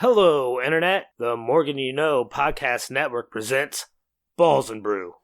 Hello, Internet. The Morgan You Know podcast network presents Balls and Brew.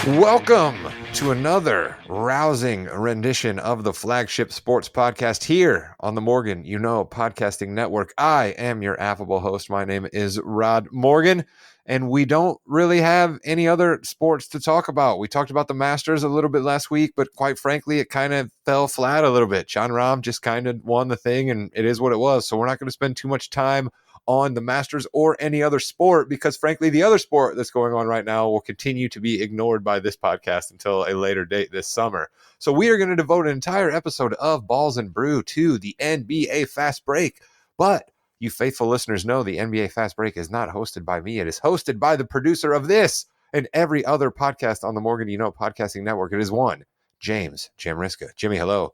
Welcome to another rousing rendition of the flagship sports podcast here on the Morgan You Know podcasting network. I am your affable host. My name is Rod Morgan, and we don't really have any other sports to talk about. We talked about the Masters a little bit last week, but quite frankly, it kind of fell flat a little bit. Jon Rahm just kind of won the thing, and it is what it was. So we're not going to spend too much time on the Masters or any other sport because, frankly, the other sport that's going on right now will continue to be ignored by this podcast until a later date this summer. So we are going to devote an entire episode of Balls and Brew to the NBA Fast Break. But you faithful listeners know the NBA Fast Break is not hosted by me. It is hosted by the producer of this and every other podcast on the Morgan You Know podcasting network. It is one, James Jamriska. Jimmy, hello.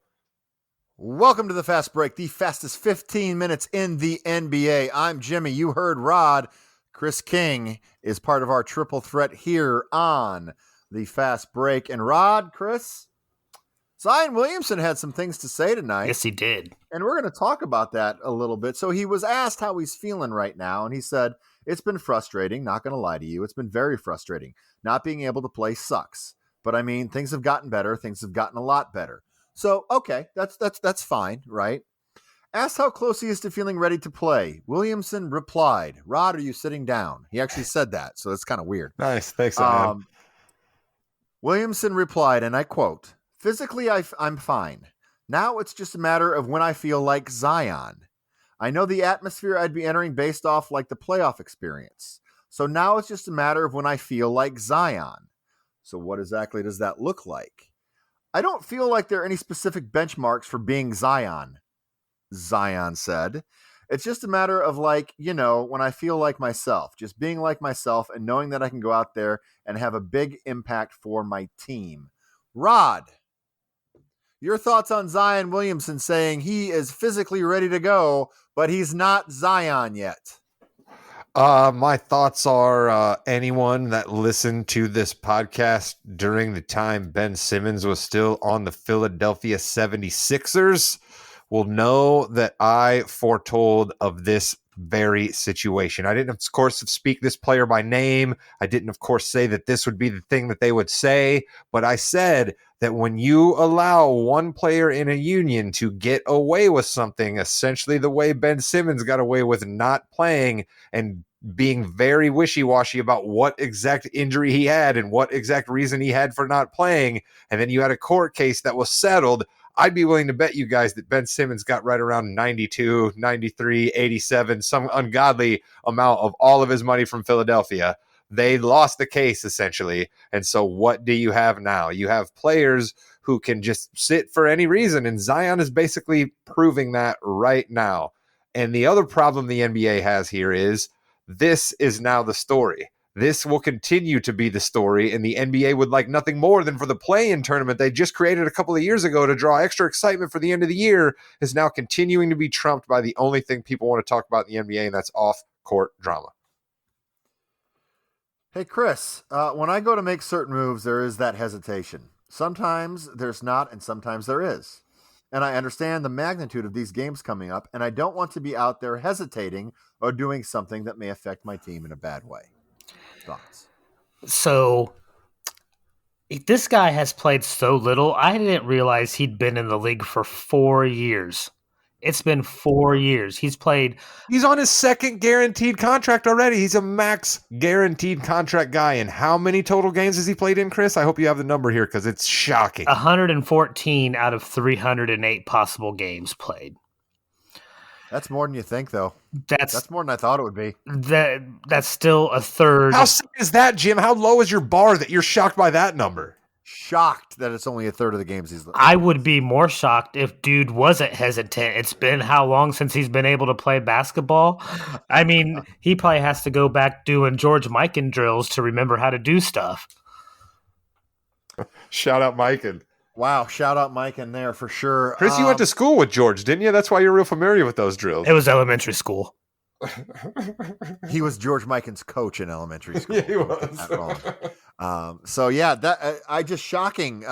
Welcome to the Fast Break, the fastest 15 minutes in the NBA. I'm Jimmy. You heard Rod. Chris King is part of our triple threat here on the Fast Break. And Rod, Chris, Zion Williamson had some things to say tonight. Yes, he did. And we're going to talk about that a little bit. So he was asked how he's feeling right now, and he said, it's been frustrating, not going to lie to you. It's been very frustrating. Not being able to play sucks. But I mean, things have gotten better. Things have gotten a lot better. So, okay, that's fine, right? Asked how close he is to feeling ready to play. Williamson replied, Rod, are you sitting down? He actually said that, so that's kind of weird. Nice. Thanks, man. Williamson replied, and I quote, physically, I'm fine. Now it's just a matter of when I feel like Zion. I know the atmosphere I'd be entering based off like the playoff experience. So now it's just a matter of when I feel like Zion. So what exactly does that look like? I don't feel like there are any specific benchmarks for being Zion, Zion said. It's just a matter of like, when I feel like myself, just being like myself and knowing that I can go out there and have a big impact for my team. Rod, your thoughts on Zion Williamson saying he is physically ready to go, but he's not Zion yet? My thoughts are anyone that listened to this podcast during the time Ben Simmons was still on the Philadelphia 76ers will know that I foretold of this very situation. I didn't, of course, speak this player by name. I didn't, of course, say that this would be the thing that they would say, but I said that when you allow one player in a union to get away with something, essentially the way Ben Simmons got away with not playing and being very wishy-washy about what exact injury he had and what exact reason he had for not playing, and then you had a court case that was settled, I'd be willing to bet you guys that Ben Simmons got right around 92, 93, 87, some ungodly amount of all of his money from Philadelphia. They lost the case, essentially. And so what do you have now? You have players who can just sit for any reason, and Zion is basically proving that right now. And the other problem the NBA has here is this is now the story. This will continue to be the story, and the NBA would like nothing more than for the play-in tournament they just created a couple of years ago to draw extra excitement for the end of the year is now continuing to be trumped by the only thing people want to talk about in the NBA, and that's off-court drama. Hey, Chris, when I go to make certain moves, there is that hesitation. Sometimes there's not, and sometimes there is. And I understand the magnitude of these games coming up, and I don't want to be out there hesitating or doing something that may affect my team in a bad way. Thoughts? So, this guy has played so little. I didn't realize he'd been in the league for 4 years. It's been 4 years. He's on his second guaranteed contract already. He's a max guaranteed contract guy. And how many total games has he played in, Chris? I hope you have the number here because it's shocking. 114 out of 308 possible games played. That's more than you think, though. That's more than I thought it would be. That's still a third. How sick is that, Jim? How low is your bar that you're shocked by that number? Shocked that it's only a third of the games he's. I would be more shocked if dude wasn't hesitant. It's been how long since he's been able to play basketball? I mean, he probably has to go back doing George Mikan drills to remember how to do stuff. Shout out Mikan. Wow, shout out Mikan there for sure. Chris, you went to school with George, didn't you? That's why you're real familiar with those drills. It was elementary school. He was George Mikan's coach in elementary school. Yeah, he was. So yeah, that I just shocking.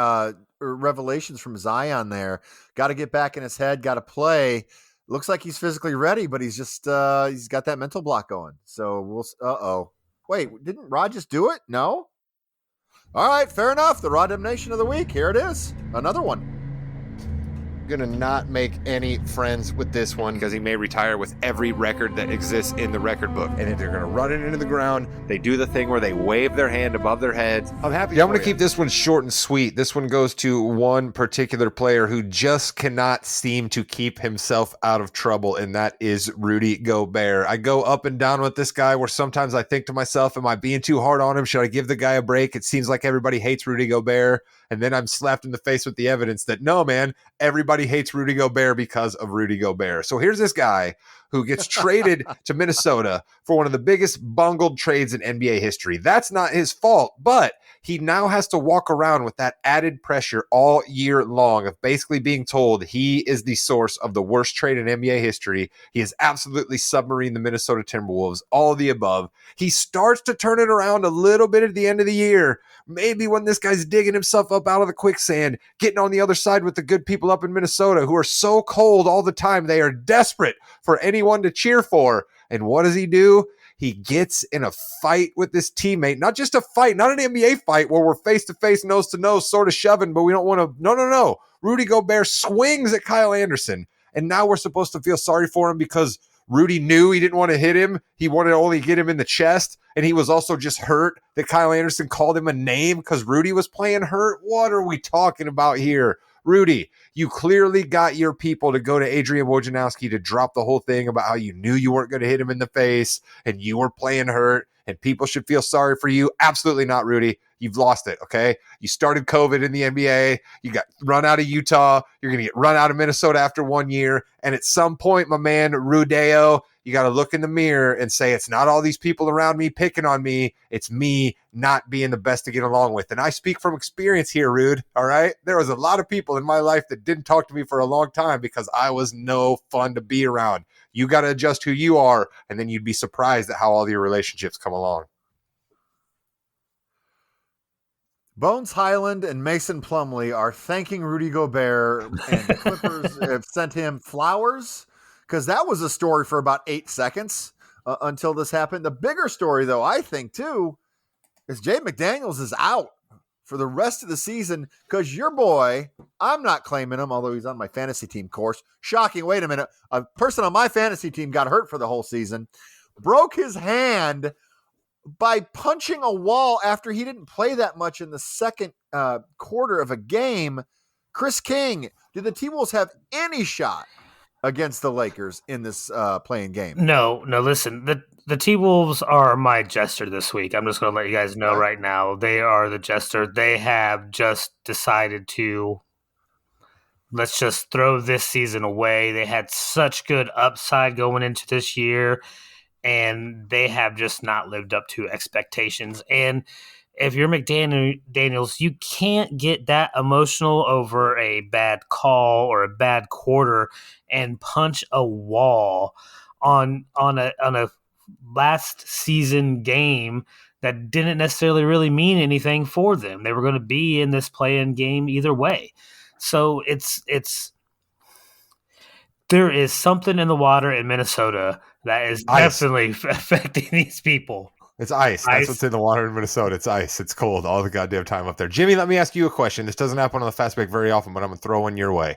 revelations from Zion there. Got to get back in his head, got to play. Looks like he's physically ready, but he's just he's got that mental block going. So we'll wait, didn't Rod just do it? No? All right, fair enough. The Raw Damnation of the Week. Here it is. Another one. Gonna not make any friends with this one because he may retire with every record that exists in the record book. And if they're gonna run it into the ground, they do the thing where they wave their hand above their heads. I'm happy. Yeah, I'm gonna keep this one short and sweet. This one goes to one particular player who just cannot seem to keep himself out of trouble, and that is Rudy Gobert. I go up and down with this guy where sometimes I think to myself, am I being too hard on him? Should I give the guy a break? It seems like everybody hates Rudy Gobert. And then I'm slapped in the face with the evidence that no, man, everybody hates Rudy Gobert because of Rudy Gobert. So here's this guy who gets traded to Minnesota for one of the biggest bungled trades in NBA history. That's not his fault, but he now has to walk around with that added pressure all year long of basically being told he is the source of the worst trade in NBA history. He has absolutely submarined the Minnesota Timberwolves, all of the above. He starts to turn it around a little bit at the end of the year. Maybe when this guy's digging himself up out of the quicksand, getting on the other side with the good people up in Minnesota who are so cold all the time. They are desperate for anyone to cheer for. And what does he do? He gets in a fight with this teammate, not just a fight, not an NBA fight where we're face-to-face, nose-to-nose, sort of shoving, but we don't want to. No. Rudy Gobert swings at Kyle Anderson, and now we're supposed to feel sorry for him because Rudy knew he didn't want to hit him. He wanted to only get him in the chest, and he was also just hurt that Kyle Anderson called him a name because Rudy was playing hurt. What are we talking about here? Rudy, you clearly got your people to go to Adrian Wojnarowski to drop the whole thing about how you knew you weren't going to hit him in the face and you were playing hurt and people should feel sorry for you. Absolutely not, Rudy. You've lost it, okay? You started COVID in the NBA. You got run out of Utah. You're going to get run out of Minnesota after 1 year. And at some point, my man, Rudeo, you got to look in the mirror and say, it's not all these people around me picking on me. It's me not being the best to get along with. And I speak from experience here, Rude, all right? There was a lot of people in my life that didn't talk to me for a long time because I was no fun to be around. You got to adjust who you are, and then you'd be surprised at how all your relationships come along. Bones Highland and Mason Plumlee are thanking Rudy Gobert, and the Clippers have sent him flowers because that was a story for about 8 seconds until this happened. The bigger story, though, I think, too, is Jay McDaniels is out for the rest of the season because your boy, I'm not claiming him, although he's on my fantasy team course. Shocking. Wait a minute. A person on my fantasy team got hurt for the whole season, broke his hand by punching a wall after he didn't play that much in the second quarter of a game. Chris King, do the T-Wolves have any shot against the Lakers in this playing game? No, listen, the T-Wolves are my jester this week. I'm just going to let you guys know right now. They are the jester. They have just decided to, let's just throw this season away. They had such good upside going into this year, and they have just not lived up to expectations. And if you're McDaniels, you can't get that emotional over a bad call or a bad quarter and punch a wall on a last season game that didn't necessarily really mean anything for them. They were going to be in this play-in game either way. So it's there is something in the water in Minnesota that is definitely affecting these people. It's ice. That's what's in the water in Minnesota. It's ice. It's cold all the goddamn time up there. Jimmy, let me ask you a question. This doesn't happen on the Fast Break very often, but I'm going to throw one your way.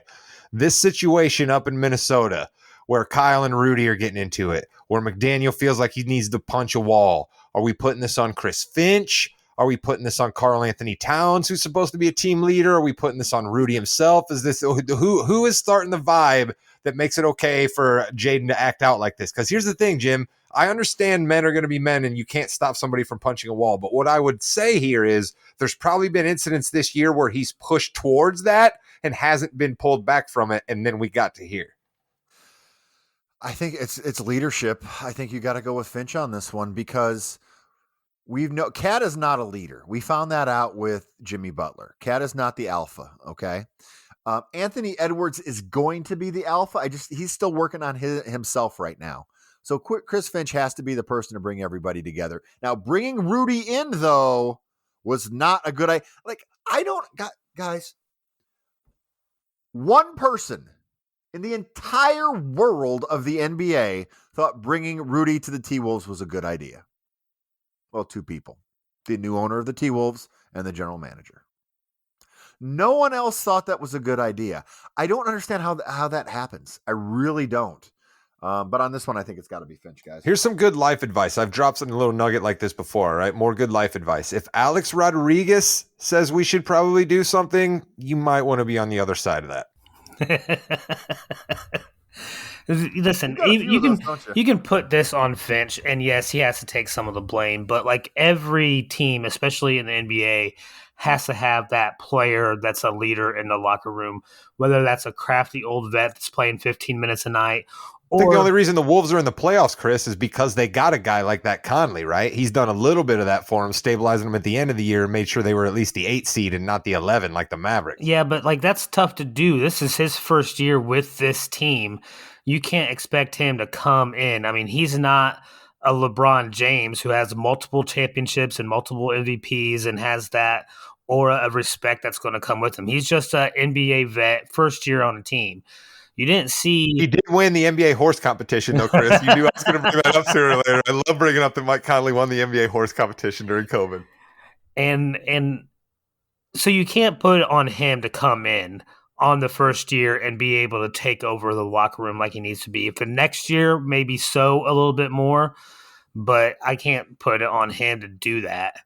This situation up in Minnesota where Kyle and Rudy are getting into it, where McDaniel feels like he needs to punch a wall. Are we putting this on Chris Finch? Are we putting this on Karl Anthony Towns, who's supposed to be a team leader? Are we putting this on Rudy himself? Is this who is starting the vibe that makes it okay for Jaden to act out like this? Because here's the thing, Jim. I understand men are going to be men and you can't stop somebody from punching a wall. But what I would say here is there's probably been incidents this year where he's pushed towards that and hasn't been pulled back from it. And then we got to here. I think it's leadership. I think you got to go with Finch on this one because Cat is not a leader. We found that out with Jimmy Butler. Cat is not the alpha. Okay. Anthony Edwards is going to be the alpha. He's still working on himself right now. So Chris Finch has to be the person to bring everybody together. Now, bringing Rudy in, though, was not a good idea. Guys, One person in the entire world of the NBA thought bringing Rudy to the T-Wolves was a good idea. Well, two people. The new owner of the T-Wolves and the general manager. No one else thought that was a good idea. I don't understand how that happens. I really don't. But on this one, I think it's got to be Finch, guys. Here's some good life advice. I've dropped a little nugget like this before, right? More good life advice. If Alex Rodriguez says we should probably do something, you might want to be on the other side of that. Listen, you can put this on Finch, and yes, he has to take some of the blame, but like every team, especially in the NBA, has to have that player that's a leader in the locker room, whether that's a crafty old vet that's playing 15 minutes a night. I think the only reason the Wolves are in the playoffs, Chris, is because they got a guy like that Conley, right? He's done a little bit of that for them, stabilizing them at the end of the year and made sure they were at least the 8 seed and not the 11 like the Mavericks. Yeah, but like that's tough to do. This is his first year with this team. You can't expect him to come in. I mean, he's not a LeBron James who has multiple championships and multiple MVPs and has that aura of respect that's going to come with him. He's just an NBA vet, first year on a team. You didn't see. He did win the NBA horse competition, though, Chris. You knew I was going to bring that up sooner or later. I love bringing up that Mike Conley won the NBA horse competition during COVID. And so you can't put it on him to come in on the first year and be able to take over the locker room like he needs to be. If the next year, maybe so a little bit more, but I can't put it on him to do that.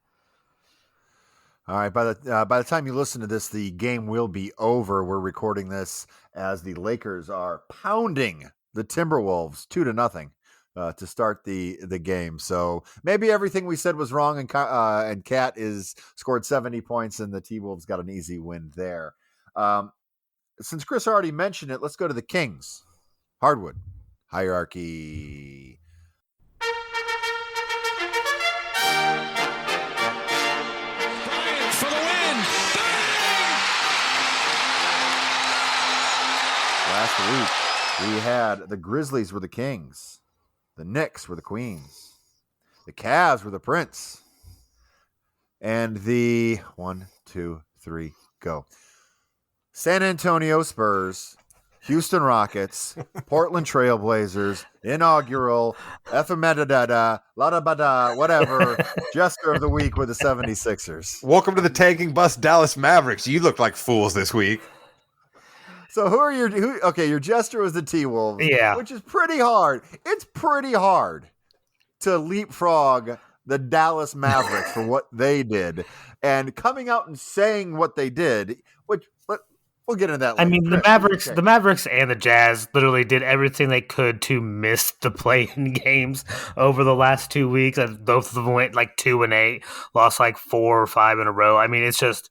All right. By the time you listen to this, the game will be over. We're recording this as the Lakers are pounding the Timberwolves 2-0 to start the game. So maybe everything we said was wrong, and Cat is scored 70 points, and the T-Wolves got an easy win there. Since Chris already mentioned it, let's go to the Kings. Hardwood hierarchy. Last week, we had the Grizzlies were the Kings. The Knicks were the Queens. The Cavs were the Prince. And the 1, 2, 3, go. San Antonio Spurs, Houston Rockets, Portland Trailblazers, inaugural, Ephemetadada, Ladabada, whatever, Jester of the Week with the 76ers. Welcome to the tanking bus Dallas Mavericks. You look like fools this week. So your Jester was the T-Wolves, yeah, which is pretty hard. It's pretty hard to leapfrog the Dallas Mavericks for what they did, and coming out and saying what they did, which we'll get into that later. I mean, the Mavericks and the Jazz literally did everything they could to miss the play-in games over the last 2 weeks. And both of them went like 2-8, lost like 4 or 5 in a row. I mean, it's just.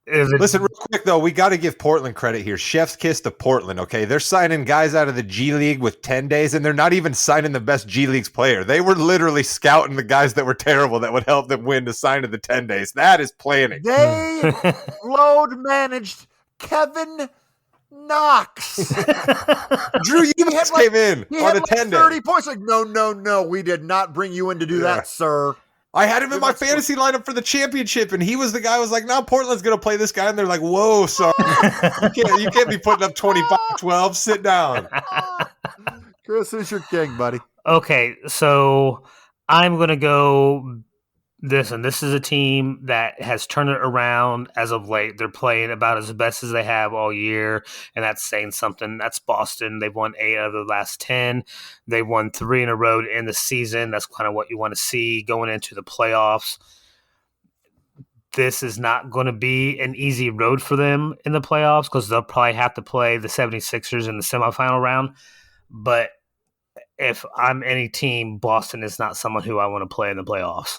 Listen, real quick, though, we got to give Portland credit here. Chef's kiss to Portland, okay? They're signing guys out of the G League with 10 days, and they're not even signing the best G League's player. They were literally scouting the guys that were terrible that would help them win to sign in the 10 days. That is planning. They load managed Kevin Knox. Drew Eubanks came in on a 10-day. 30 points. Like, no. We did not bring you in to do that, sir. I had him in my fantasy lineup for the championship, and he was the guy who was like, no, Portland's going to play this guy. And they're like, whoa, sorry. You can't be putting up 25-12. Sit down. Chris, who's your king, buddy? Okay, so I'm going to go this, and this is a team that has turned it around as of late. They're playing about as best as they have all year, and that's saying something. That's Boston. They've won 8 out of the last 10. They won 3 in a row to end the season. That's kind of what you want to see going into the playoffs. This is not going to be an easy road for them in the playoffs because they'll probably have to play the 76ers in the semifinal round. But if I'm any team, Boston is not someone who I want to play in the playoffs.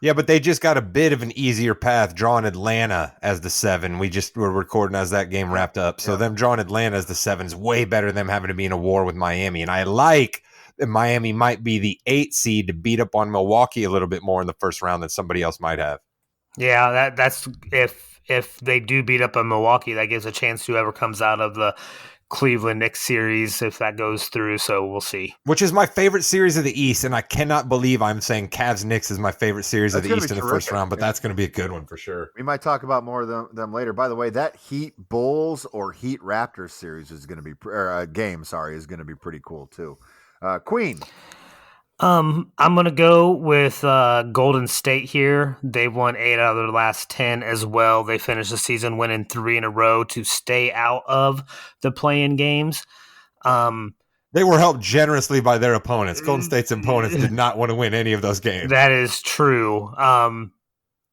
Yeah, but they just got a bit of an easier path drawing Atlanta as the 7. We're recording as that game wrapped up. So them drawing Atlanta as the 7 is way better than them having to be in a war with Miami. And I like that Miami might be the 8 seed to beat up on Milwaukee a little bit more in the first round than somebody else might have. Yeah, that's if they do beat up on Milwaukee, that gives a chance to whoever comes out of the Cleveland Knicks series if that goes through. So we'll see. Which is my favorite series of the East, and I cannot believe I'm saying Cavs Knicks is my favorite series of the East in the first round, but that's going to be a good one for sure. We might talk about more of them later. By the way, that Heat Bulls or Heat Raptors series is going to be is going to be pretty cool too. Queen. I'm gonna go with Golden State here. They've won 8 out of their last 10 as well. They finished the season winning 3 in a row to stay out of the play-in games. They were helped generously by their opponents. Golden State's opponents did not want to win any of those games. That is true.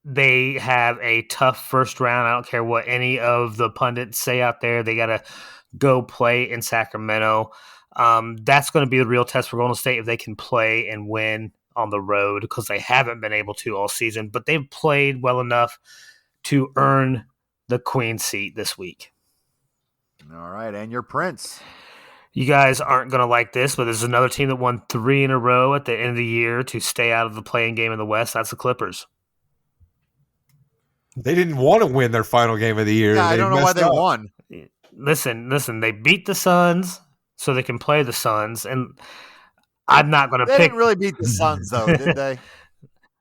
They have a tough first round. I don't care what any of the pundits say out there. They got to go play in Sacramento. That's going to be the real test for Golden State if they can play and win on the road, because they haven't been able to all season, but they've played well enough to earn the Queen seat this week. All right, and your Prince. You guys aren't going to like this, but there's another team that won 3 in a row at the end of the year to stay out of the play-in game in the West. That's the Clippers. They didn't want to win their final game of the year. Yeah, I don't know why they won. Listen, they beat the Suns so they can play the Suns, and I'm not going to pick. They didn't really beat the Suns, though, did they?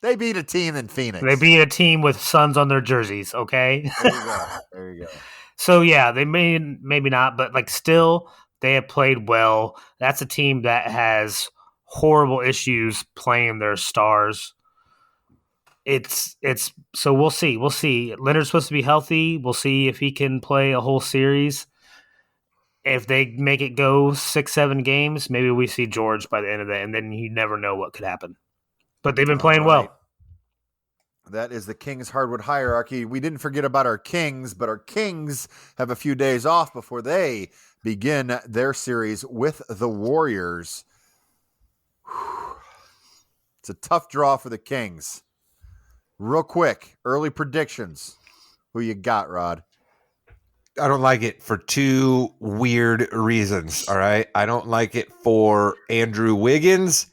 They beat a team in Phoenix. They beat a team with Suns on their jerseys, okay? There you go. So, yeah, they maybe not, but, like, still – they have played well. That's a team that has horrible issues playing their stars. So we'll see. We'll see. Leonard's supposed to be healthy. We'll see if he can play a whole series. If they make it go 6-7 games, maybe we see George by the end of that, and then you never know what could happen. But they've been playing well. That is the Kings hardwood hierarchy. We didn't forget about our Kings, but our Kings have a few days off before they begin their series with the Warriors. It's a tough draw for the Kings. Real quick, early predictions. Who you got, Rod? I don't like it for 2 weird reasons, all right? I don't like it for Andrew Wiggins,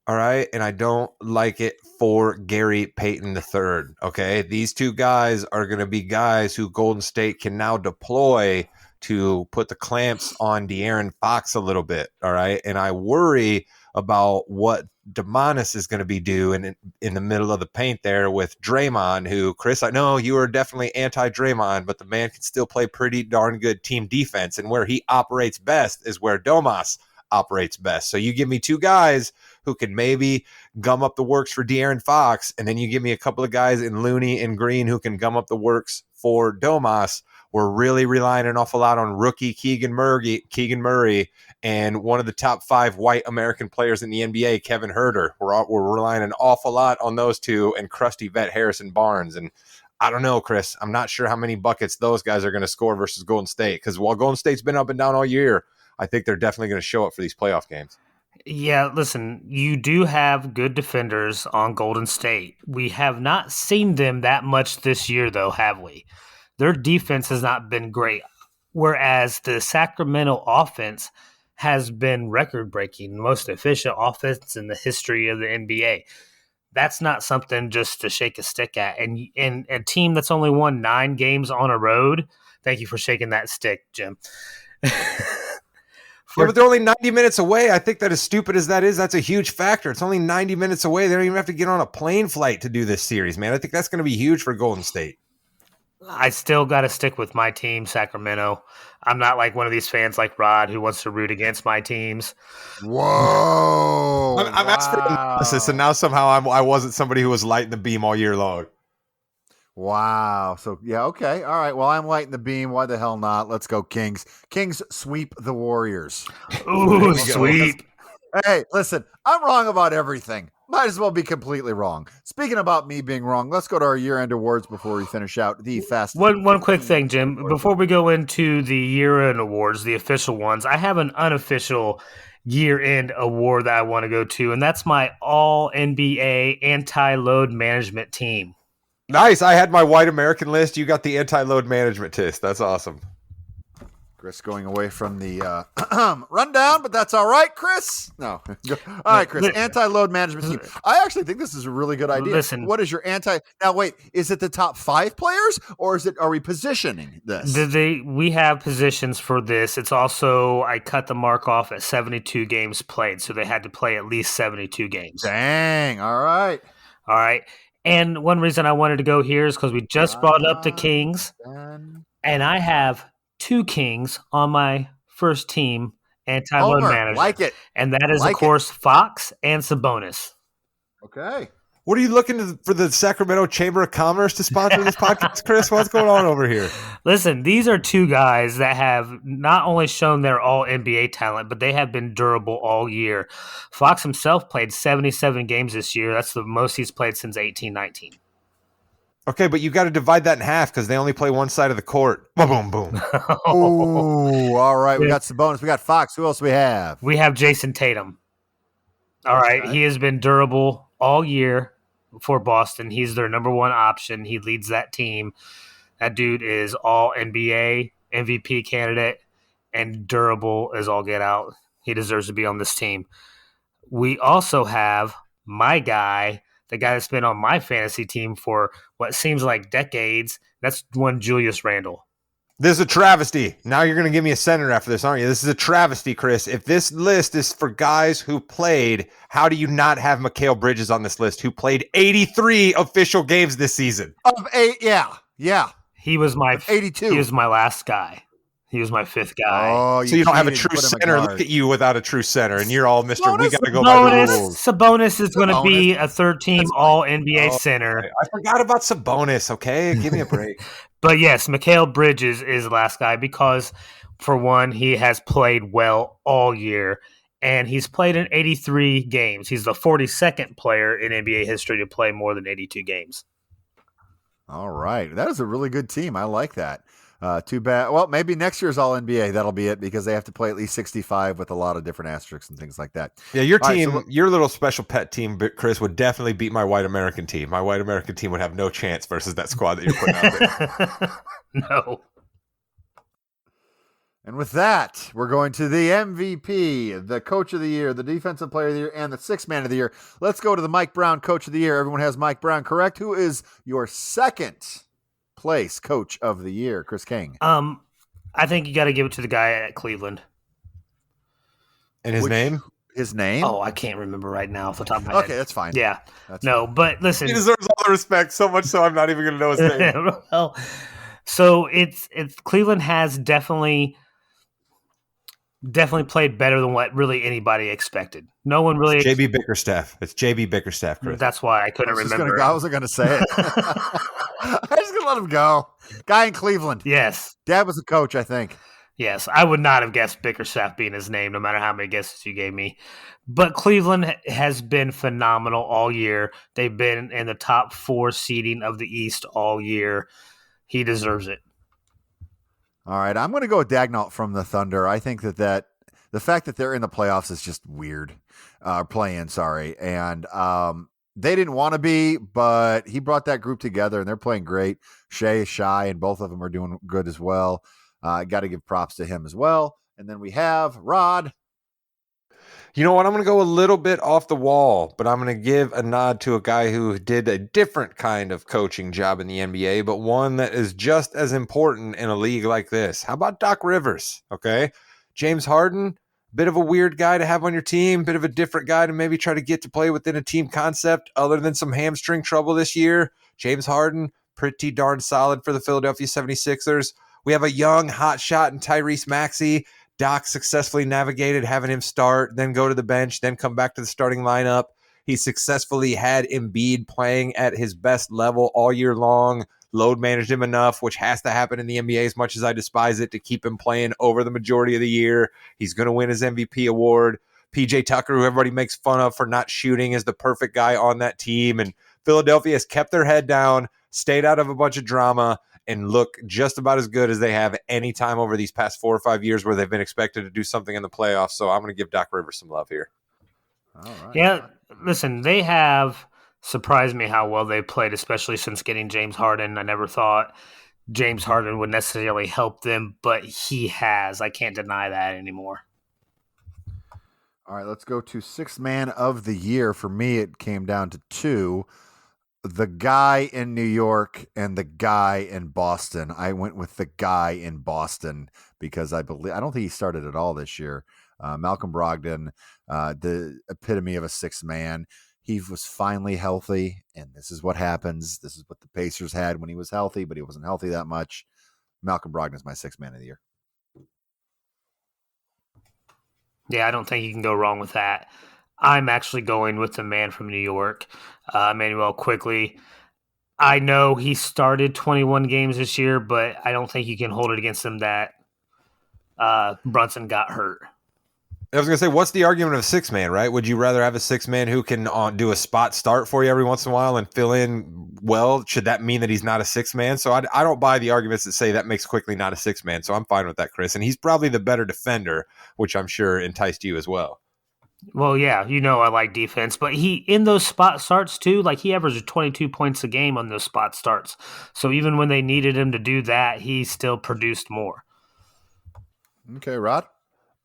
all right? And I don't like it for Gary Payton III, okay? These 2 guys are going to be guys who Golden State can now deploy to put the clamps on De'Aaron Fox a little bit, all right? And I worry about what Demonis is going to be doing in the middle of the paint there with Draymond, who, Chris, I know you are definitely anti-Draymond, but the man can still play pretty darn good team defense, and where he operates best is where Domas operates best. So you give me 2 guys who can maybe gum up the works for De'Aaron Fox, and then you give me a couple of guys in Looney and Green who can gum up the works for Domas. We're really relying an awful lot on rookie Keegan Murray, and one of the top 5 white American players in the NBA, Kevin Huerter. We're relying an awful lot on those 2 and crusty vet Harrison Barnes. And I don't know, Chris. I'm not sure how many buckets those guys are going to score versus Golden State, because while Golden State's been up and down all year, I think they're definitely going to show up for these playoff games. Yeah, listen, you do have good defenders on Golden State. We have not seen them that much this year, though, have we? Their defense has not been great, whereas the Sacramento offense has been record-breaking, most efficient offense in the history of the NBA. That's not something just to shake a stick at. And a team that's only won 9 games on a road, thank you for shaking that stick, Jim. Yeah, but they're only 90 minutes away. I think that as stupid as that is, that's a huge factor. It's only 90 minutes away. They don't even have to get on a plane flight to do this series, man. I think that's going to be huge for Golden State. I still got to stick with my team, Sacramento. I'm not like one of these fans like Rod who wants to root against my teams. Whoa. I'm asked for analysis, and now somehow I wasn't somebody who was lighting the beam all year long. Wow. So, yeah, okay. All right. Well, I'm lighting the beam. Why the hell not? Let's go, Kings. Kings sweep the Warriors. Ooh, sweep. Hey, listen, I'm wrong about everything. Might as well be completely wrong. Speaking about me being wrong, let's go to our year-end awards before we finish out the fast. One quick thing, Jim. Before we go into the year-end awards, the official ones, I have an unofficial year-end award that I want to go to, and that's my All-NBA Anti-Load Management Team. Nice. I had my white American list. You got the anti-load management test. That's awesome. Chris going away from the rundown, but that's all right, Chris. No. All right, Chris. Anti-load management scheme. I actually think this is a really good idea. Listen. What is your Now, wait. Is it the top 5 players, or are we positioning this? We have positions for this. It's also, I cut the mark off at 72 games played, so they had to play at least 72 games. Dang. All right. All right. And one reason I wanted to go here is because we just brought up the Kings, and I have 2 Kings on my first team anti-load manager. Like it. And that is, of course, Fox and Sabonis. Okay. What are you looking for the Sacramento Chamber of Commerce to sponsor this podcast, Chris? What's going on over here? Listen, these are 2 guys that have not only shown their all-NBA talent, but they have been durable all year. Fox himself played 77 games this year. That's the most he's played since 18-19. Okay, but you got to divide that in half because they only play one side of the court. Boom, boom. Ooh, all right. We got Sabonis. We got Fox. Who else we have? We have Jason Tatum. All right. He has been durable all year for Boston. He's their number 1 option. He leads that team. That dude is all NBA, MVP candidate, and durable as all get out. He deserves to be on this team. We also have my guy, the guy that's been on my fantasy team for what seems like decades. That's one Julius Randle. This is a travesty. Now you're going to give me a center after this, aren't you? This is a travesty, Chris. If this list is for guys who played, how do you not have Mikal Bridges on this list, who played 83 official games this season? Of 8, yeah. He was my 82. He was my last guy. He was my 5th guy. Oh, so you don't have a true center. Look at you without a true center, and you're all Mr. We got to go by the rules. Sabonis is going to be a 3rd-team All-NBA center. I forgot about Sabonis, okay? Give me a break. But yes, Mikal Bridges is the last guy because, for one, he has played well all year, and he's played in 83 games. He's the 42nd player in NBA history to play more than 82 games. All right. That is a really good team. I like that. Too bad. Well, maybe next year's All NBA, that'll be it because they have to play at least 65 with a lot of different asterisks and things like that. Yeah, your team, your little special pet team, Chris, would definitely beat my white American team. My white American team would have no chance versus that squad that you're putting out there. No. And with that, we're going to the MVP, the Coach of the Year, the Defensive Player of the Year, and the Sixth Man of the Year. Let's go to the Mike Brown Coach of the Year. Everyone has Mike Brown correct. Who is your second place Coach of the Year, Chris King? I think you got to give it to the guy at Cleveland. And his name? His name? Oh, I can't remember right now off the top of my head. Okay, that's fine. Yeah. That's fine. But listen. He deserves all the respect, so much so I'm not even going to know his name. Well, so it's Cleveland has definitely played better than what really anybody expected. No one really. JB Bickerstaff. It's JB Bickerstaff, Chris. That's why I couldn't remember. I wasn't going to say it. I was just going to let him go. Guy in Cleveland. Yes. Dad was a coach, I think. Yes. I would not have guessed Bickerstaff being his name, no matter how many guesses you gave me. But Cleveland has been phenomenal all year. They've been in the top 4 seeding of the East all year. He deserves it. All right, I'm going to go with Dagnall from the Thunder. I think that the fact that they're in the playoffs is just weird. And they didn't want to be, but he brought that group together, and they're playing great. Shea is shy, and both of them are doing good as well. Got to give props to him as well. And then we have Rod. You know what? I'm going to go a little bit off the wall, but I'm going to give a nod to a guy who did a different kind of coaching job in the NBA, but one that is just as important in a league like this. How about Doc Rivers? Okay. James Harden, bit of a weird guy to have on your team, bit of a different guy to maybe try to get to play within a team concept other than some hamstring trouble this year. James Harden, pretty darn solid for the Philadelphia 76ers. We have a young hot shot in Tyrese Maxey. Doc successfully navigated having him start, then go to the bench, then come back to the starting lineup. He successfully had Embiid playing at his best level all year long, load managed him enough, which has to happen in the NBA as much as I despise it, to keep him playing over the majority of the year. He's going to win his MVP award. PJ Tucker, who everybody makes fun of for not shooting, is the perfect guy on that team. And Philadelphia has kept their head down, stayed out of a bunch of drama, and look just about as good as they have any time over these past 4 or 5 years where they've been expected to do something in the playoffs. So I'm going to give Doc Rivers some love here. All right. Yeah, listen, they have surprised me how well they played, especially since getting James Harden. I never thought James Harden would necessarily help them, but he has. I can't deny that anymore. All right, let's go to sixth man of the year. For me, it came down to two. The guy in New York and the guy in Boston. I went with the guy in Boston because I don't think he started at all this year. Malcolm Brogdon, the epitome of a sixth man. He was finally healthy, and this is what happens. This is what the Pacers had when he was healthy, but he wasn't healthy that much. Malcolm Brogdon is my sixth man of the year. Yeah, I don't think you can go wrong with that. I'm actually going with the man from New York, Emmanuel Quickly. I know he started 21 games this year, but I don't think you can hold it against him that Brunson got hurt. I was going to say, what's the argument of a six man, right? Would you rather have a six man who can do a spot start for you every once in a while and fill in well? Should that mean that he's not a six man? So I don't buy the arguments that say that makes Quickly not a six man. So I'm fine with that, Chris. And he's probably the better defender, which I'm sure enticed you as well. Well, yeah, I like defense, but he in those spot starts too, like he averaged 22 points a game on those spot starts. So even when they needed him to do that, he still produced more. Okay, Rod?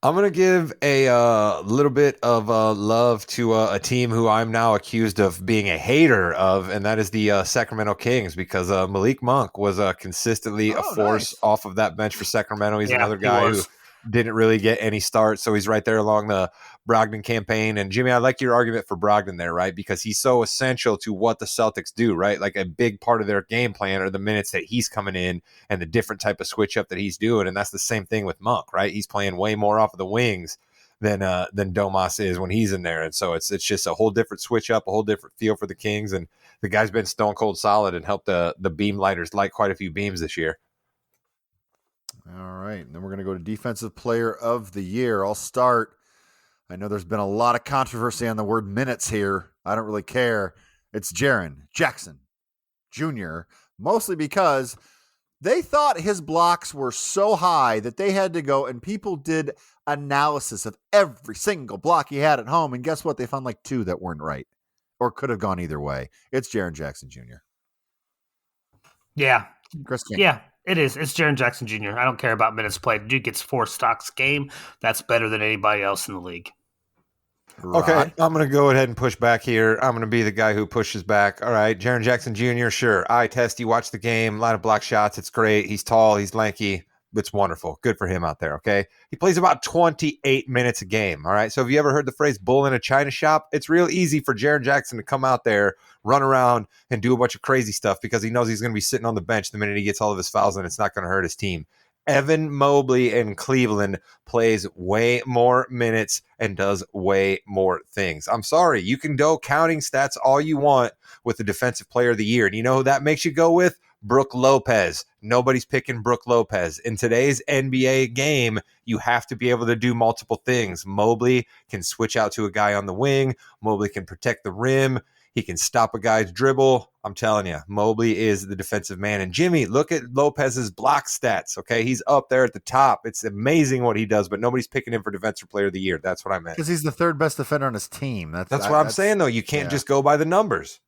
I'm going to give a little bit of love to a team who I'm now accused of being a hater of, and that is the Sacramento Kings, because Malik Monk was consistently a force off of that bench for Sacramento. He's another guy who didn't really get any start, so he's right there along the Brogdon campaign. And Jimmy, I like your argument for Brogdon there, right? Because he's so essential to what the Celtics do, right? Like a big part of their game plan are the minutes that he's coming in and the different type of switch up that he's doing. And that's the same thing with Monk, right? He's playing way more off of the wings than Domas is when he's in there. And so it's just a whole different switch up, a whole different feel for the Kings. And the guy's been stone cold solid and helped the beam lighters light quite a few beams this year. All right. And then we're going to go to defensive player of the year. I'll start. I know there's been a lot of controversy on the word minutes here. I don't really care. It's Jaren Jackson Jr., mostly because they thought his blocks were so high that they had to go and people did analysis of every single block he had at home. And guess what? They found like two that weren't right or could have gone either way. It's Jaren Jackson Jr. Yeah. Chris King. Yeah, it is. It's Jaren Jackson Jr. I don't care about minutes played. Dude gets 4 stocks a game. That's better than anybody else in the league. Rod. Okay, I'm going to go ahead and push back here. I'm going to be the guy who pushes back. All right, Jaren Jackson Jr., sure. Eye test, you watch the game, line of block shots. It's great. He's tall. He's lanky. It's wonderful. Good for him out there, okay? He plays about 28 minutes a game, all right? So have you ever heard the phrase bull in a china shop? It's real easy for Jaren Jackson to come out there, run around, and do a bunch of crazy stuff because he knows he's going to be sitting on the bench the minute he gets all of his fouls and it's not going to hurt his team. Evan Mobley in Cleveland plays way more minutes and does way more things. I'm sorry. You can go counting stats all you want with the defensive player of the year. And you know who that makes you go with? Brook Lopez. Nobody's picking Brook Lopez. In today's NBA game, you have to be able to do multiple things. Mobley can switch out to a guy on the wing. Mobley can protect the rim. He can stop a guy's dribble. I'm telling you, Mobley is the defensive man. And Jimmy, look at Lopez's block stats, okay? He's up there at the top. It's amazing what he does, but nobody's picking him for defensive player of the year. That's what I meant. Because he's the third best defender on his team. That's what I'm saying, though. You can't just go by the numbers.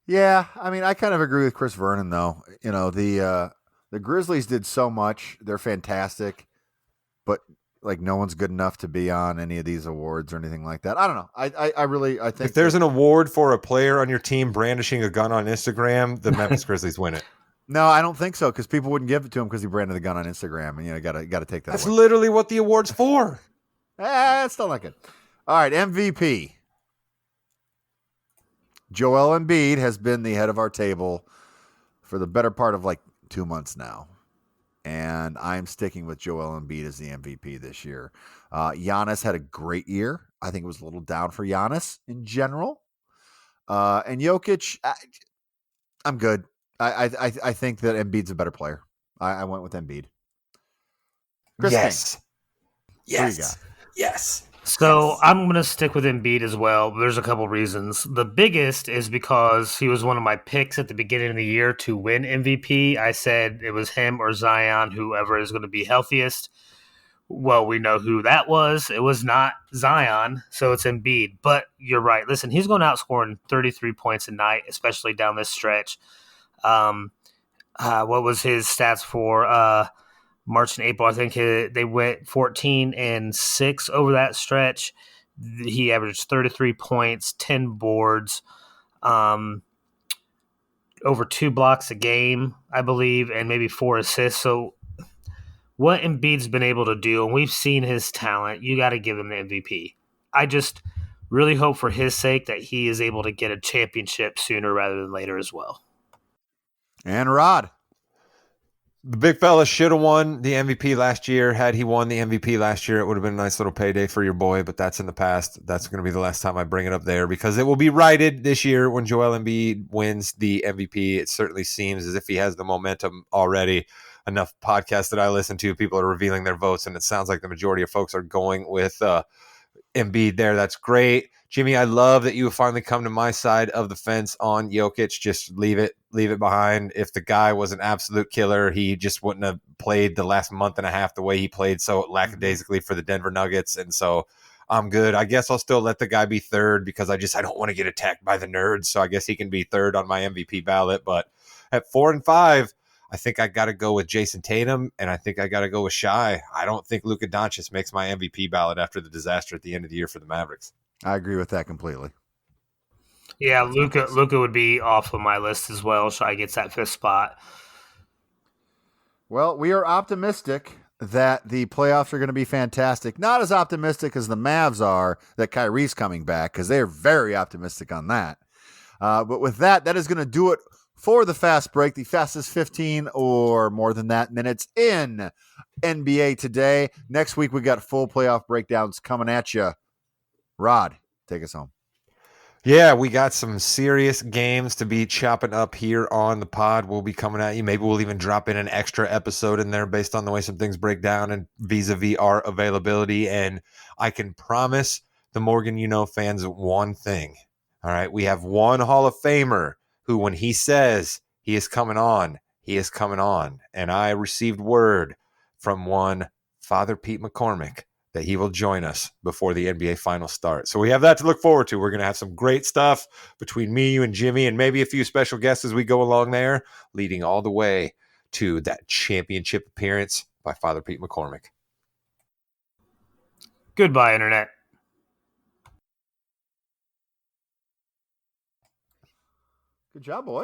Yeah, I mean, I kind of agree with Chris Vernon, though. You know, the Grizzlies did so much. They're fantastic, but like no one's good enough to be on any of these awards or anything like that. I don't know. I think if there's an award for a player on your team brandishing a gun on Instagram, the Memphis Grizzlies win it. No, I don't think so because people wouldn't give it to him because he branded the gun on Instagram, and got to take that. That's away. Literally what the award's for. It's still not good. All right, MVP. Joel Embiid has been the head of our table for the better part of like 2 months now. And I'm sticking with Joel Embiid as the MVP this year. Giannis had a great year. I think it was a little down for Giannis in general. And Jokic, I'm good. I think that Embiid's a better player. I went with Embiid. Chris yes. King, Yes. So I'm going to stick with Embiid as well. There's a couple reasons. The biggest is because he was one of my picks at the beginning of the year to win MVP. I said it was him or Zion, whoever is going to be healthiest. Well, we know who that was. It was not Zion, so it's Embiid. But you're right. Listen, he's going out scoring 33 points a night, especially down this stretch. What was his stats for March and April? I think they went 14-6 over that stretch. He averaged 33 points, 10 boards, over 2 blocks a game, I believe, and maybe 4 assists. So what Embiid's been able to do, and we've seen his talent, you got to give him the MVP. I just really hope for his sake that he is able to get a championship sooner rather than later as well. And Rod. The big fella should have won the MVP last year. Had he won the MVP last year, it would have been a nice little payday for your boy, but that's in the past. That's going to be the last time I bring it up there because it will be righted this year when Joel Embiid wins the MVP. It certainly seems as if he has the momentum already. Enough podcasts that I listen to, people are revealing their votes, and it sounds like the majority of folks are going with Embiid there. That's great. Jimmy, I love that you have finally come to my side of the fence on Jokic. Just leave it behind. If the guy was an absolute killer, he just wouldn't have played the last month and a half the way he played so lackadaisically for the Denver Nuggets. And so I'm good. I guess I'll still let the guy be third because I don't want to get attacked by the nerds. So I guess he can be third on my MVP ballot. But at 4 and 5, I think I got to go with Jason Tatum, and I think I got to go with Shai. I don't think Luka Doncic makes my MVP ballot after the disaster at the end of the year for the Mavericks. I agree with that completely. Yeah, Luka would be off of my list as well. Shai gets that 5th spot. Well, we are optimistic that the playoffs are going to be fantastic. Not as optimistic as the Mavs are that Kyrie's coming back because they're very optimistic on that. But with that is going to do it for the fast break, the fastest 15 or more than that minutes in NBA today. Next week, we got full playoff breakdowns coming at you. Rod, take us home. Yeah, we got some serious games to be chopping up here on the pod. We'll be coming at you. Maybe we'll even drop in an extra episode in there based on the way some things break down and vis-a-vis our availability. And I can promise the Morgan fans one thing. All right, we have one Hall of Famer who, when he says he is coming on, he is coming on. And I received word from one Father Pete McCormick that he will join us before the NBA Finals start. So we have that to look forward to. We're going to have some great stuff between me, you, and Jimmy, and maybe a few special guests as we go along there, leading all the way to that championship appearance by Father Pete McCormick. Goodbye, Internet. Good job, boy.